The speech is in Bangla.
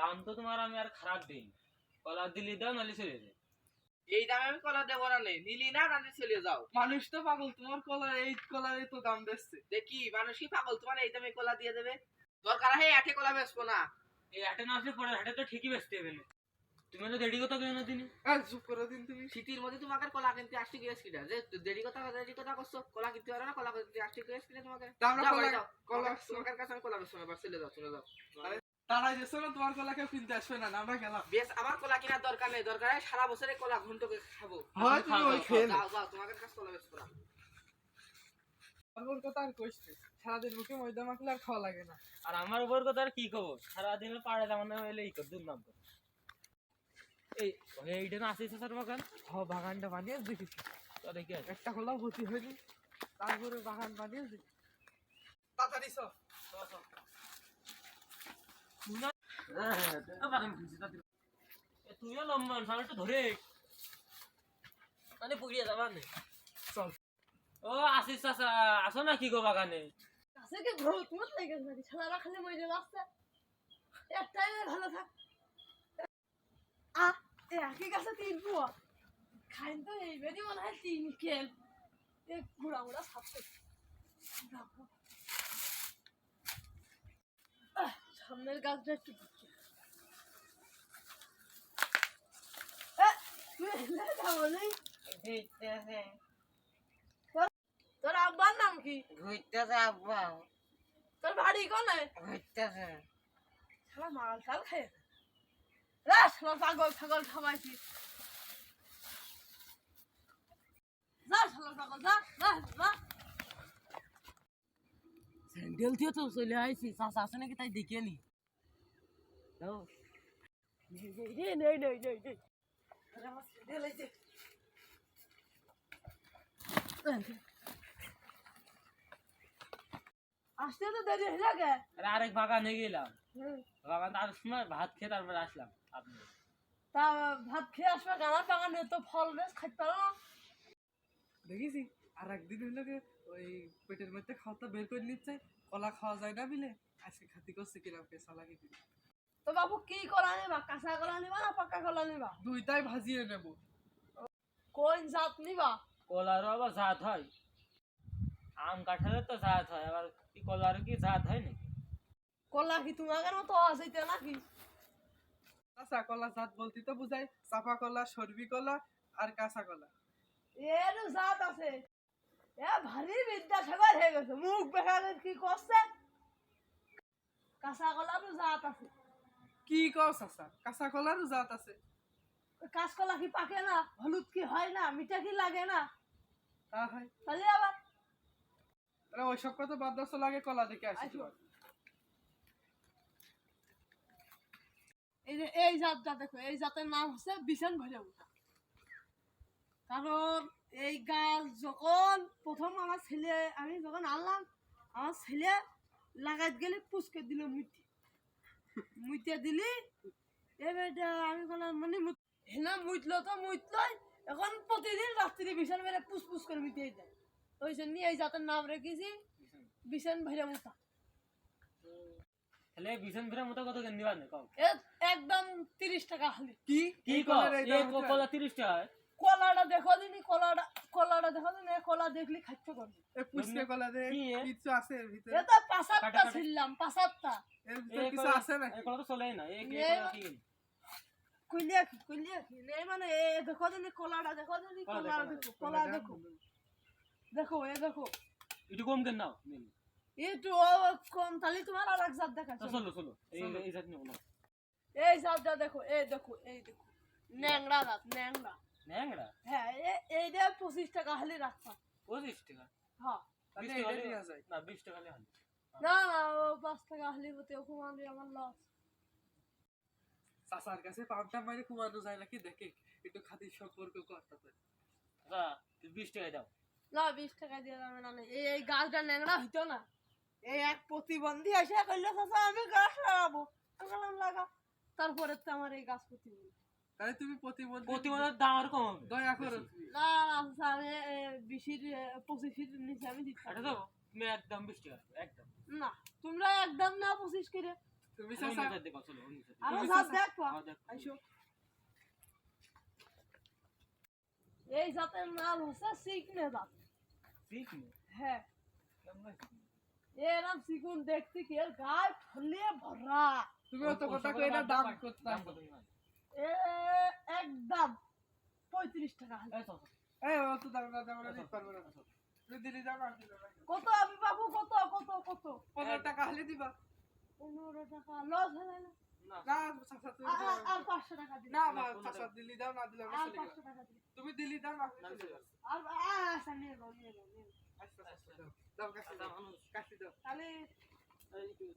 দাম তো তোমার আমি আর খারাপ দিই, কলা দিলি দাও নালি চলে যায়। এই দামে আমি কলা দেবো না, নিলি না নালে চলে যাও। মানুষ তো পাগল, তোমার কলার তো দাম দিচ্ছে। দেখি মানুষ কি পাগল, তোমার এই দামে কলা দিয়ে দেবে? দরকার হয় আঠে কলা বেচবো না। এই হাটে না আসলে পরে হাটে তো ঠিকই বেচতে হবে না। তুমি তো দেরি কথা কেন দিনি? চুপ করে দিন তুমি। শীতের মধ্যে তোমাকে কলা কিনতে আসতে গিয়েছি কিনা, যে দেরি কথা করছো, কলা কিনতে পারো না, কলা কিনতে আসতে গিয়েছি কিনা তোমাকে? যাও বাড়ি যাও, তোমার কাছে আমি কলা বেচবো না, চলে যাও চলে যাও। তারাই যেছো না, তোমার কলা কেউ কিনতে আসবে না, আমরা গেলাম। বেশ, আমার কলা কেনার দরকার নেই, দরকার হয় সারা বছরে কলা ঘন্ট করে খাবো। হয় তুমি ওই খেয়ে নাও। যাও যাও, তোমাদের কাছে কলা বেচবো না। ওর কথা আর কইস না, সারাদিন মুখে ময়দা মাখলে আর খাওয়া লাগে না। আর আমার উপর কথা আর কি খবর, সারাদিন পাড়ে যেমন এলে এই কর নাম কর। এই এইটা না আসিস স্যার বাগান? বাগানটা বানিয়ে দেখেছি, তাহলে কি আছে? একটা কলাও ভর্তি হয়নি, তারপরে বাগান বানিয়ে দেখি। তাড়াতাড়ি সব তুইও লম্বন সামনে ধরে মানে পুড়িয়ে যাবা নে। চল। ও আসিস চাচা, আসো না কি গো বাগানে? কাছে কি ভূত মত লেগে গেছে, ছাড়া খালি মরে যাচ্ছে। একটাই ভালো থাক। একই গাছে তিন পোয়া খাইন তো, এইবারই মনে হয় তিন কেল। ঘুরা ঘুরা ছাড়ছে। সামনের গাছটা একটু তোর আব্বার নাম কি? তোর বাড়ি কোনে? শালা মাল টাল খেয়ে শালা পাগল ছাগল খাওয়াইছি। যা শালা পাগল, যা যা যা। স্যান্ডেল দিয়ে তো চলে আইছি, চাচা আছে নাকি তাই দেখে নি। আসতে তো দেরি হয়ে গে। আরেক বাগানে গেলাম, বাগান আর সময় ভাত খেয়ে তারপরে আসলাম। আপনি তা ভাত খেয়ে আসবে, আমার বাগানে তো ফল বেশ খাইতে পারো না। দেখেছি। আর একদিন হইলো গে, ওই পেটের মধ্যে খাওয়াটা বের করে নিচ্ছে, কলা খাওয়া যায় না বিলে, আজকে খাতি করছে কিরম পেশা লাগে কিনা। তো বাবু কি কলা নিবা, কাঁচা কলা নিবা না পাকা কলা নিবা? দুইটাই ভাজিয়ে নেব। কোন জাত নিবা? কলারও আবার জাত হয়, আম কাঁঠালের তো জাত হয়, আবার কি কলার কি জাত হয় নাকি? কলা কি তোমাকে মতো আছে নাকি? কাঁচা কলা জাত বলতে তো বুঝাই চাপা কলা, সরবি কলা আর কাঁচা কলা। এরও জাত আছে। ভারী বিদ্যাসাগর হয়ে গেছে, মুখ বেকালে কি করছে। কাঁচা কলারও জাত আছে। কি কস চাচা, কাঁচা কলারও জাত আছে? কাঁচকলা কি পাকে না, হলুদ কি হয় না, মিঠা কি লাগে না? তা হয়। তাহলে আবার তাহলে ওইসব কথা বাদ দশ লাগে, কলা দেখে আসি। এই যে এই জাতটা দেখো, এই জাতের নাম হচ্ছে বিশান ভৈরবতা। কারণ এই গাছ যখন প্রথম আমি যখন আনলাম, আমার ছেলে লাগাইতে গেলে পুচকে দিল মুইতে দিলি। এবার আমি বললাম মানে হেনা মুইতলো তো মুইতলই, এখন প্রতিদিন রাত্রি বিশান বেড়ে পুষ করে মিটিয়ে যায়। ওই জন্য এই জাতের নাম রেখেছি বিশান ভৈরবতা। তাহলে বিছন ফেরার মতো কত কেন দিবা না কম? একদম 30 টাকা খালি। কি কি কলার এই কলা 30 টাকা? কলাটা দেখো দিনি, কলাটা দেখো দিনি, কলা দেখলি খাচ্ছে করবে। এই পুষ্কে কলা দে, কিছু আছে এর ভিতরে? এটা 5-7টা ছিলাম, 5-7টা। এর ভিতরে কিছু আছে না? এই কলা তো চলেই না, এই কলা কি? কইলিয়া কি নেই মানে এই দেখো দিনি কলাটা, দেখো দিনি কলা দেখো, কলা দেখো দেখো, এ দেখো একটু কম কেন নাও নিন। একটু কম, তাহলে তোমার আর এক জাত দেখাচ্ছি। চলো এই জাত নিও না। এই জাতটা দেখো, এই দেখো ন্যাংরা জাত, ন্যাংরা। ন্যাংরা? হ্যাঁ, এইটা 25 টাকা খালি রাখবা। 25 টাকা? হ্যাঁ। তাহলে এটা নিয়ে যায় না 20 টাকা হলে হয় না 5 টাকা খালি হতে কমালে আমার লস। চাচার কাছে পাউডার মাইরে কুমানো যায় নাকি দেখে, একটু খাতির সম্পর্ক করতে পারে। আচ্ছা 20 টাকা দাও। না 20 টাকা দিয়ে যাবে না। এই গাছটা ন্যাংরা হইতো না, এই এক প্রতিবন্ধী এসে কইলো চাচা আমি গাছ লাগাবো, আমি লাগা। তারপরে তো আমার এই গাছ প্রতিবন্ধী। তাহলে তুমি প্রতিবন্ধীর দাম আর কম হবে। দয়া করো। না চাচা আমি 20-25 নিচে আমি দিচ্ছি। এটা দাও তুমি একদম 20 টাকা একদম। না তোমরা একদম না 25 করে। তুমি অন্য চাচা জাত দেখো, চলো, অন্য জাত দেখো। আরো তুমি জাত চাচা- দেখবা হ্যাঁ, দেখো। আইসো এই জাতের নাম হচ্ছে সিকনে জাত ঠিক নে, হ্যাঁ কেমন লাগছে? এরম চিকুন দেখতে কি এর গায়ে ফলিয়ে ভরা তুমি অত কথা ওসব কই না বাদ দাম দাও, করতে দাম কত নিবেন? এ একদম 35 টাকা হলে। এই চল, চল। এই অত দাম না দাম না দিতে পারবো না তুমি দিলি দাও না দিলে না কত আমি বাবু কত কত কত 15 টাকা হলে দিবা 15 টাকা লস হয়ে গেল না, না চাচা তুমি দিবা না। আর 500 টাকা দিন না না, মা 15 চাচা দিলি দাও না দিলে আমি আর চলে 500 গেলাম টাকা দিন তুমি দিলি দাও না আমি না, চলে গেলাম আর আচ্ছা নিয়ে নাও নিয়ে নাও আচ্ছা আচ্ছা দাও দাও কাশি দাও কাশি দাও তাহলে এই কি-